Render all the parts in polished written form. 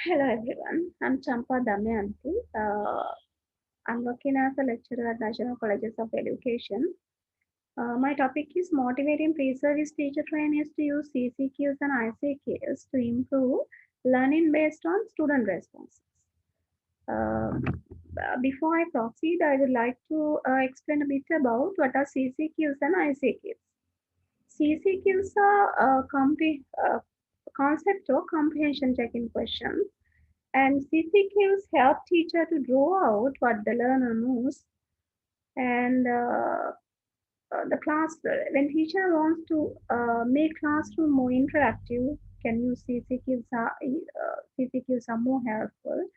Hello everyone, I'm Damayanthi. I'm working as a lecturer at National Colleges of Education. My topic is motivating pre-service teacher trainees to use CCQs and ICQs to improve learning based on student responses. Uh, Before I proceed, I would like to explain a bit about what are CCQs and ICQs. CCQs are concept or comprehension checking questions, and CCQs help teacher to draw out what the learner knows. And the class, when teacher wants to make classroom more interactive, can use CCQs are more helpful.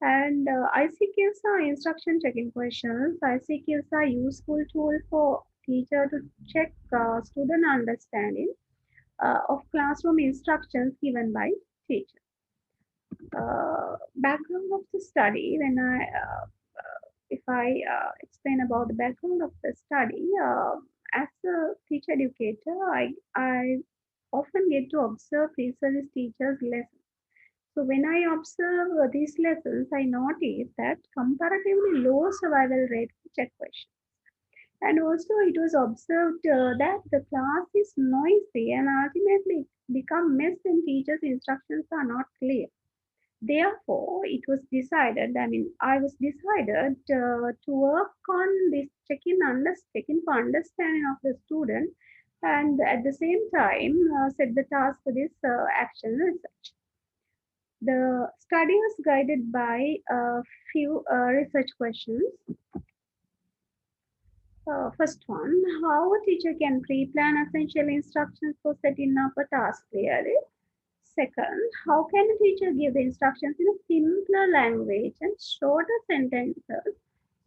And ICQs are instruction checking questions. ICQs are useful tool for teacher to check student understanding of classroom instructions given by teacher. Background of the study, when if I explain about the background of the study, as a teacher educator, I often get to observe pre-service teachers' lessons. So when I observe these lessons, I notice that comparatively low survival rate for check questions. And also it was observed that the class is noisy and ultimately become mess when teachers' instructions are not clear. Therefore, it was decided, I was decided to work on this checking for understanding of the student, and at the same time set the task for this action research. The study was guided by a few research questions. First one, how a teacher can pre-plan essential instructions for setting up a task clearly. Second, how can a teacher give the instructions in a simpler language and shorter sentences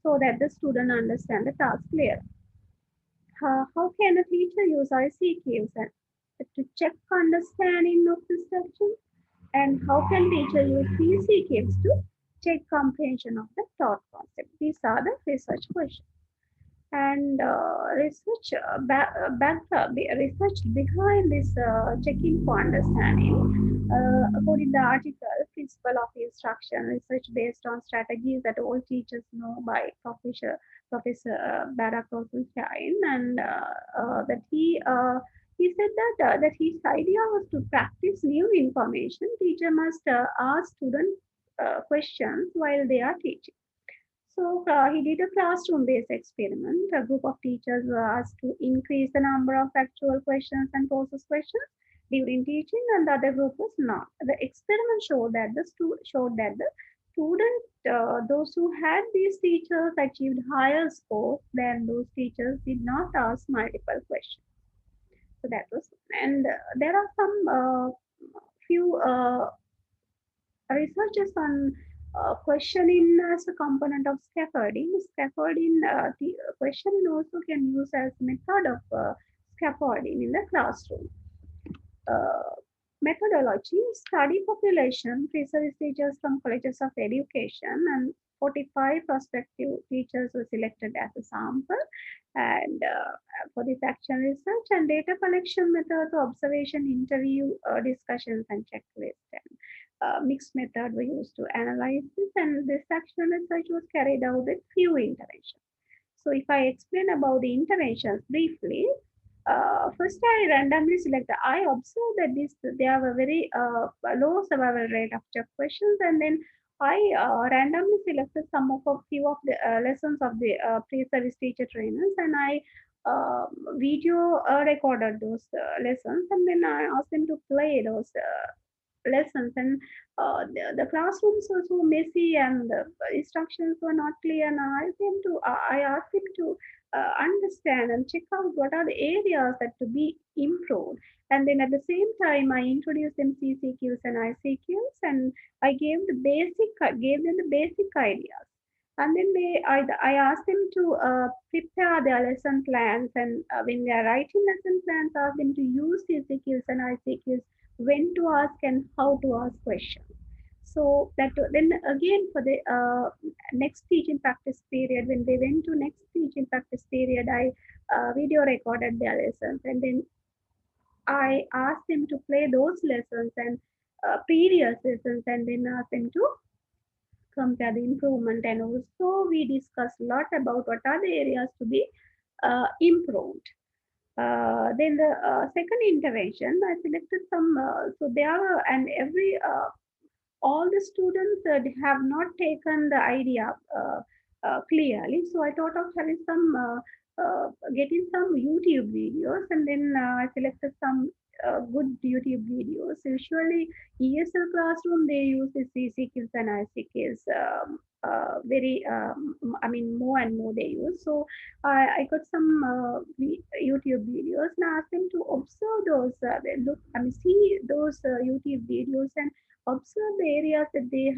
so that the student understand the task clearly? How can a teacher use ICQs to check understanding of instructions? And how can teacher use CCQs to check comprehension of the taught concept? These are the research questions. And research behind this checking for understanding. According to the article, Principle of Instruction, research based on strategies that all teachers know by Professor Barack Rosenstein, and that he said that his idea was to practice new information. Teacher must ask students questions while they are teaching. So he did a classroom-based experiment. A group of teachers were asked to increase the number of factual questions and process questions during teaching, and the other group was not. The experiment showed that the students, those who had these teachers, achieved higher scores than those teachers did not ask multiple questions. So that was, and there are some few researchers on questioning as a component of scaffolding. Scaffolding, the questioning also can use as method of scaffolding in the classroom. Uh, Methodology: study population, pre-service teachers from colleges of education, and 45 prospective teachers were selected as a sample. And for this action research and data collection methods, observation, interview, discussions, and checklist. And mixed method were used to analyze this, and this action research was carried out with few interventions. So if I explain about the interventions briefly, first I randomly selected. I observed that they have a very low survival rate of check questions, and then I randomly selected some of a few of the lessons of the pre-service teacher trainers, and I uh, video recorded those lessons, and then I asked them to play those lessons. And the classrooms were so messy, and the instructions were not clear, and I asked them to understand and check out what are the areas that to be improved. And then at the same time I introduced them CCQs and ICQs, and I gave them the basic ideas. And then I asked them to prepare their lesson plans, and when they are writing lesson plans, ask them to use CCQs and ICQs, when to ask and how to ask questions. So that then again for the next teaching practice period, when they went to next teaching practice period, I video recorded their lessons, and then I asked them to play those lessons, and previous lessons and then ask them to compare the improvement. And also we discuss a lot about what are the areas to be improved. Then the second intervention, I selected some, so there are, and every, all the students have not taken the idea clearly. So I thought of having some, getting some YouTube videos, and then I selected some good YouTube videos. Usually, ESL classroom they use the CCQs and ICQs. Very, I mean, more and more they use. So I got some YouTube videos and asked them to observe those. They look, I mean, see those YouTube videos and observe the areas that they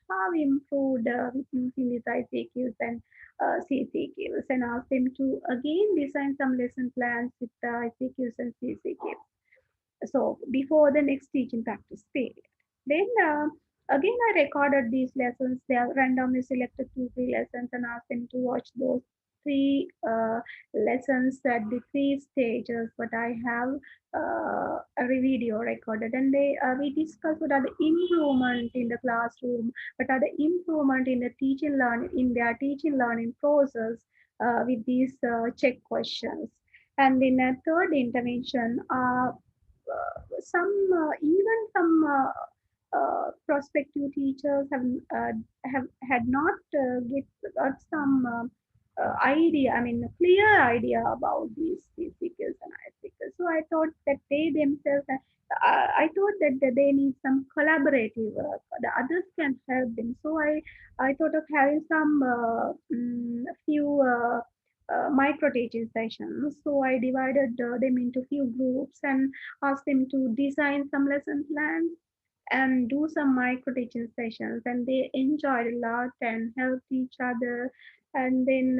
have improved with using these ICQs and CCQs, and ask them to again design some lesson plans with the ICQs and CCQs. So before the next teaching practice period. Then again I recorded these lessons. They are randomly selected 2 3 lessons and asked them to watch those 3 lessons at the 3 stages. But I have a video recorded, and they we discuss what are the improvement in the classroom, what are the improvement in the teaching learning in their teaching learning process with these check questions. And in a third intervention, some even some prospective teachers have had not got some idea, I mean, a clear idea about these skills and skills. So I thought that they themselves, I thought that they need some collaborative work. The others can help them. So I thought of having some few micro teaching sessions. So I divided them into few groups and asked them to design some lesson plans and do some micro teaching sessions, and they enjoyed a lot and helped each other. And then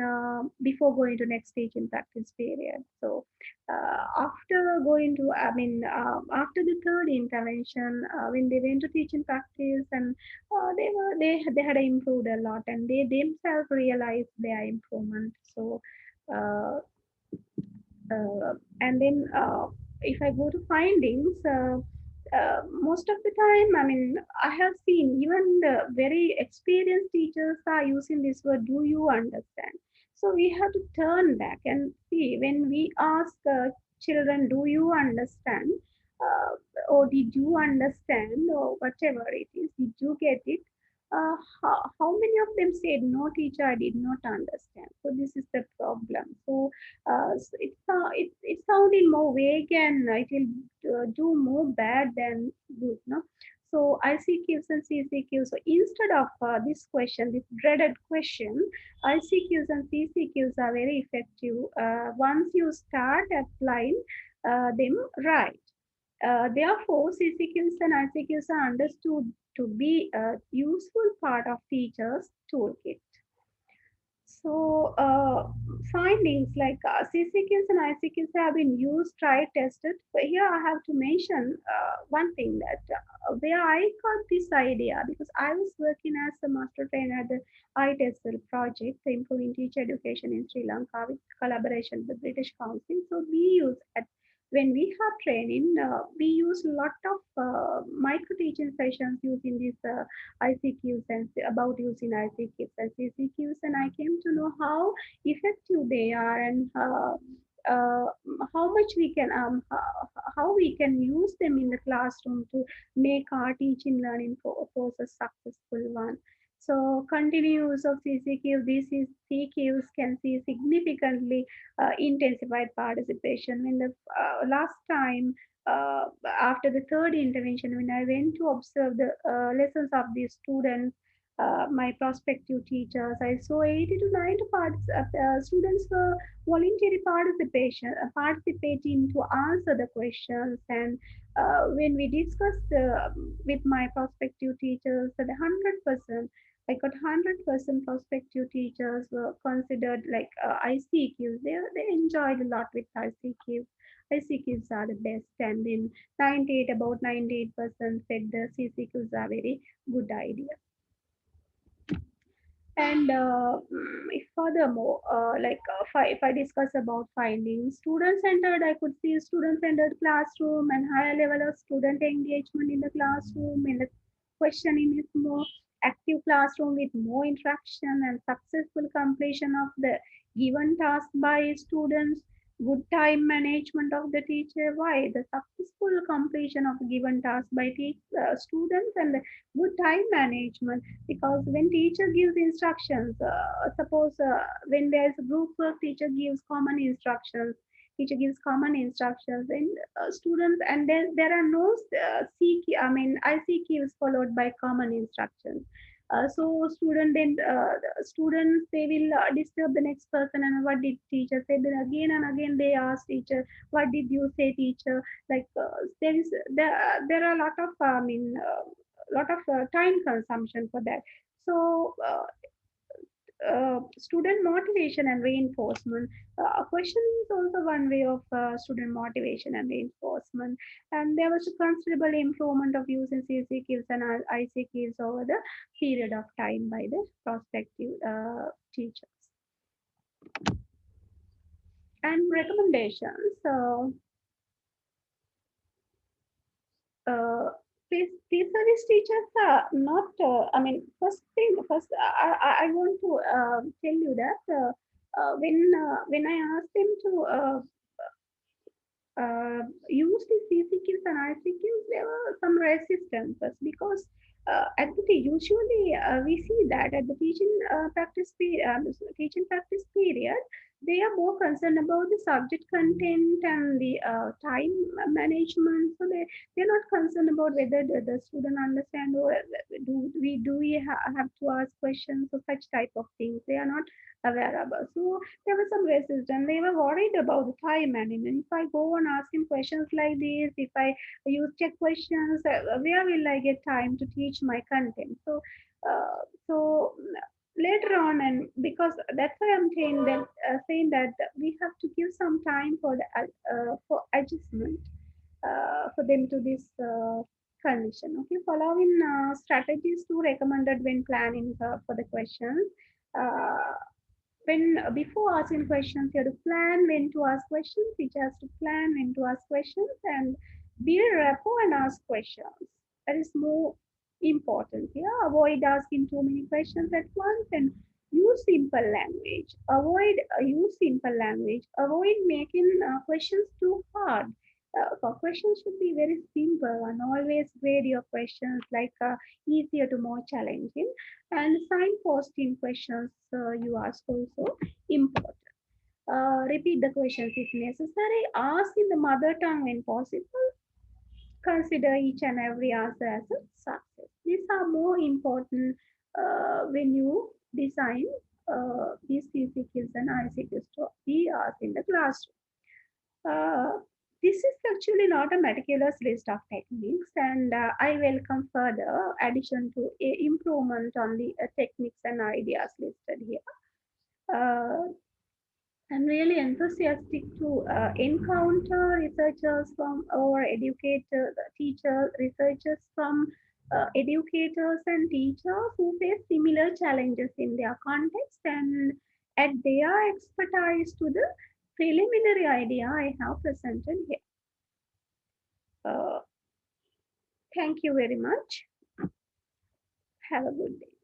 before going to next teaching practice period. So after going to, I mean, after the third intervention, when they went to teaching practice, and they had improved a lot, and they themselves realized their improvement. So uh, and then if I go to findings, most of the time, I mean, I have seen even the very experienced teachers are using this word, do you understand? So we have to turn back and see when we ask children, do you understand? Or did you understand? Or whatever it is, did you get it? How many of them said, no, teacher, I did not understand? So this is the problem. So it's sounding more vague, and it will do more bad than good, no? So ICQs and CCQs. So instead of this question, this dreaded question, ICQs and CCQs are very effective once you start applying them right. Therefore, CCQs and ICQs are understood to be a useful part of teachers' toolkit. So, findings like CCQs and ICQs have been used, tried, tested. But here I have to mention one thing that where I got this idea, because I was working as a master trainer at the I.H.C project, the Improving Teacher Education in Sri Lanka, with collaboration with the British Council. So we use at when we have training, we use a lot of micro teaching sessions using these ICQs and about using ICQs and CCQs, and I came to know how effective they are, and uh, how much we can how we can use them in the classroom to make our teaching learning process successful one. So continuous use of CCQ, these CQs can see significantly intensified participation. In the last time, after the third intervention, when I went to observe the lessons of these students, my prospective teachers, I saw 80 to 90 students were voluntary participating to answer the questions. And when we discussed with my prospective teachers, that 100%, I got 100% prospective teachers were considered like ICQs. They enjoyed a lot with ICQs. ICQs are the best, and then 98 about 98% said the CCQs are very good idea. And if furthermore, if I discuss about findings, student-centered, I could see student-centered classroom and higher level of student engagement in the classroom. In the questioning is more active classroom with more interaction and successful completion of the given task by students. Good time management of the teacher. Why the successful completion of given task by students and the good time management, because when teacher gives instructions, suppose when there is a group work, teacher gives common instructions and students, and then there are no c key, I mean IC cues followed by common instructions. So students, they will disturb the next person, and what did teacher say, then again and again they ask teacher, what did you say teacher, like there are a lot of lot of time consumption for that. So student motivation and reinforcement. A question is also one way of student motivation and reinforcement. And there was a considerable improvement of using CCQs and ICQs over the period of time by the prospective teachers. And recommendations. So uh, these service teachers are not, I want to tell you that when I asked them to use the CCQs and ICQs, there were some resistances because usually we see that at the teaching practice period, they are more concerned about the subject content and the time management. So they're not concerned about whether the student understand, or do we have to ask questions or such type of things. They are not aware about. So there was some resistance. They were worried about the time management. If I go on asking questions like this, if I use check questions, where will I get time to teach my content? So later on, and because that's why I'm saying that we have to give some time for the for adjustment for them to this condition. Okay, following strategies to recommended when planning for the questions. Uh, when before asking questions, you have to plan when to ask questions. Teacher has to plan when to ask questions and build rapport and ask questions. That is more important. Yeah, avoid asking too many questions at once and use simple language. Use simple language. Avoid making questions too hard. Questions should be very simple, and always grade your questions like easier to more challenging. And signposting questions you ask also important. Repeat the questions if necessary. Ask in the mother tongue when possible. Consider each and every answer as a success. These are more important when you design these CCQs and ICQs to be asked in the classroom. This is actually not a meticulous list of techniques, and I welcome further addition to improvement on the techniques and ideas listed here. Uh, I'm really enthusiastic to encounter researchers from or educators, teachers, researchers from educators and teachers who face similar challenges in their context and add their expertise to the preliminary idea I have presented here. Uh, Thank you very much. Have a good day.